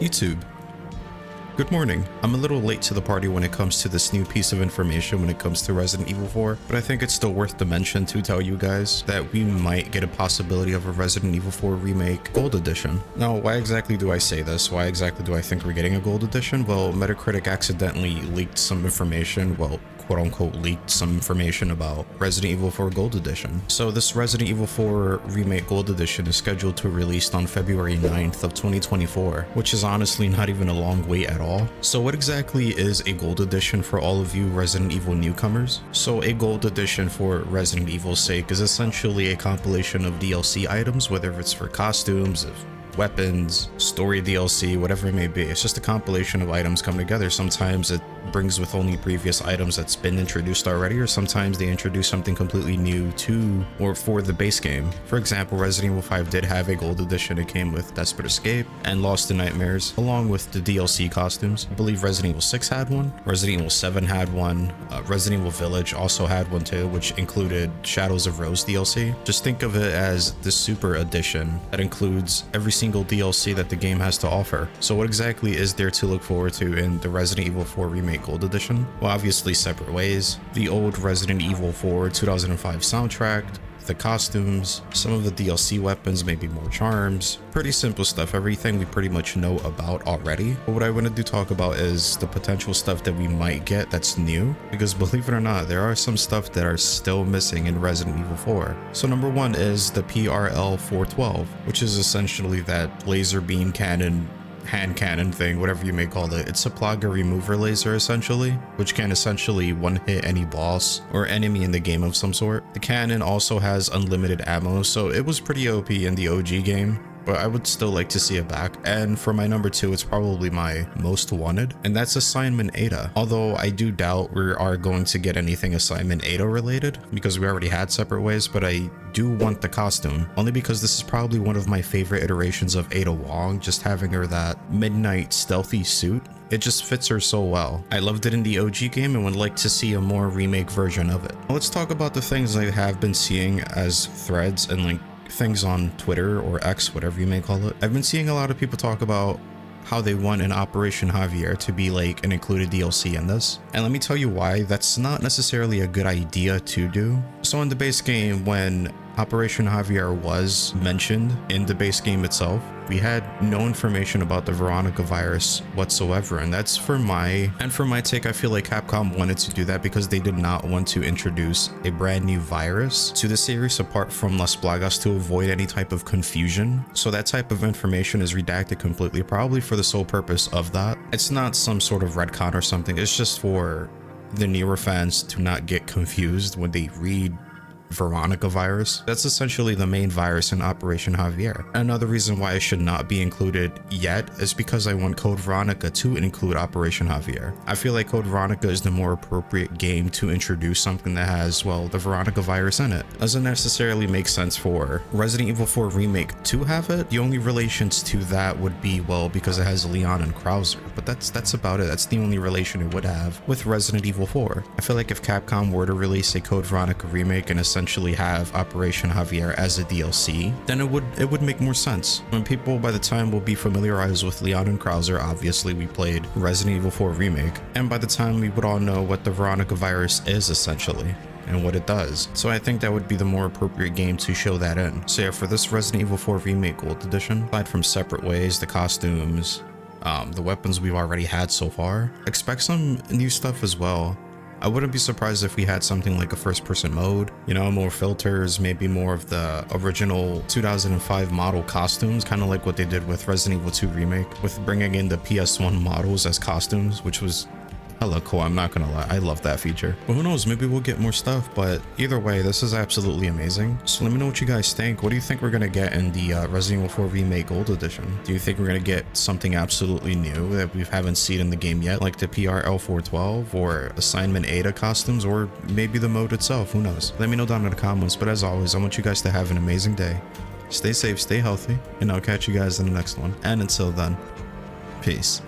YouTube. Good morning. I'm a little late to the party when it comes to this new piece of information when it comes to Resident Evil 4, but I think it's still worth the mention to tell you guys that we might get a possibility of a Resident Evil 4 Remake Gold Edition. Now, why exactly do I say this? Why exactly do I think we're getting a Gold Edition? Well, Metacritic accidentally leaked some information, well, quote-unquote leaked some information about Resident Evil 4 Gold Edition. So this Resident Evil 4 Remake Gold Edition is scheduled to release on February 9th of 2024, which is honestly not even a long wait at all. So what exactly is a Gold Edition for all of you Resident Evil newcomers? So a Gold Edition for Resident Evil's sake is essentially a compilation of DLC items, whether it's for costumes, weapons, story DLC, whatever it may be. It's just a compilation of items come together. Sometimes it brings with only previous items that's been introduced already, or sometimes they introduce something completely new to or for the base game. For example, Resident Evil 5 did have a Gold Edition. It came with Desperate Escape and Lost in Nightmares, along with the DLC costumes. I believe Resident Evil 6 had one, Resident Evil 7 had one, Resident Evil Village also had one too, which included Shadows of Rose DLC. Just think of it as the Super Edition that includes every single DLC that the game has to offer. So what exactly is there to look forward to in the Resident Evil 4 Remake Gold Edition? Well, obviously separate ways. The old Resident Evil 4 2005 soundtrack, the costumes, some of the DLC weapons, maybe more charms, pretty simple stuff, everything we pretty much know about already. But what I wanted to talk about is the potential stuff that we might get that's new, because believe it or not, there are some stuff that are still missing in Resident Evil 4. So number one is the PRL 412, which is essentially that laser beam cannon, hand cannon thing, whatever you may call it. It's a plaga remover laser essentially, which can essentially one hit any boss or enemy in the game of some sort. The cannon also has unlimited ammo, so it was pretty OP in the OG game, but I would still like to see it back. And for my number two, it's probably my most wanted, and that's Assignment Ada. Although I do doubt we are going to get anything Assignment Ada related, because we already had Separate Ways, but I do want the costume, only because this is probably one of my favorite iterations of Ada Wong, just having her that midnight stealthy suit. It just fits her so well. I loved it in the OG game and would like to see a more remake version of it. Let's talk about the things I have been seeing as threads and like things on Twitter or X, whatever you may call it. I've been seeing a lot of people talk about how they want an Operation Javier to be like an included DLC in this. And let me tell you why that's not necessarily a good idea to do. So in the base game, when Operation Javier was mentioned in the base game itself, we had no information about the Veronica virus whatsoever, and that's for my take. I feel like Capcom wanted to do that because they did not want to introduce a brand new virus to the series apart from Las Plagas to avoid any type of confusion. So that type of information is redacted completely, probably for the sole purpose of that. It's not some sort of retcon or something. It's just for the newer fans to not get confused when they read Veronica virus. That's essentially the main virus in Operation Javier. Another reason why it should not be included yet is because I want Code Veronica to include Operation Javier. I feel like Code Veronica is the more appropriate game to introduce something that has, well, the Veronica virus in it. Doesn't necessarily make sense for Resident Evil 4 Remake to have it. The only relations to that would be, well, because it has Leon and Krauser, but that's about it. That's the only relation it would have with Resident Evil 4. I feel like if Capcom were to release a Code Veronica remake and essentially have Operation Javier as a DLC, then it would make more sense. When people by the time will be familiarized with Leon and Krauser, obviously we played Resident Evil 4 Remake, and by the time we would all know what the Veronica virus is essentially and what it does. So I think that would be the more appropriate game to show that in. So yeah, for this Resident Evil 4 Remake Gold Edition, aside from Separate Ways, the costumes, the weapons we've already had so far, expect some new stuff as well. I wouldn't be surprised if we had something like a first-person mode, you know, more filters, maybe more of the original 2005 model costumes, kind of like what they did with Resident Evil 2 Remake, with bringing in the PS1 models as costumes, which was hella cool. I'm not gonna lie, I love that feature. But who knows, maybe we'll get more stuff. But either way, this is absolutely amazing. So let me know what you guys think. What do you think we're gonna get in the Resident Evil 4 Remake Gold Edition? Do you think we're gonna get something absolutely new that we haven't seen in the game yet, like the PRL 412 or Assignment Ada costumes, or maybe the mode itself? Who knows? Let me know down in the comments. But as always, I want you guys to have an amazing day. Stay safe, stay healthy, and I'll catch you guys in the next one. And until then, peace.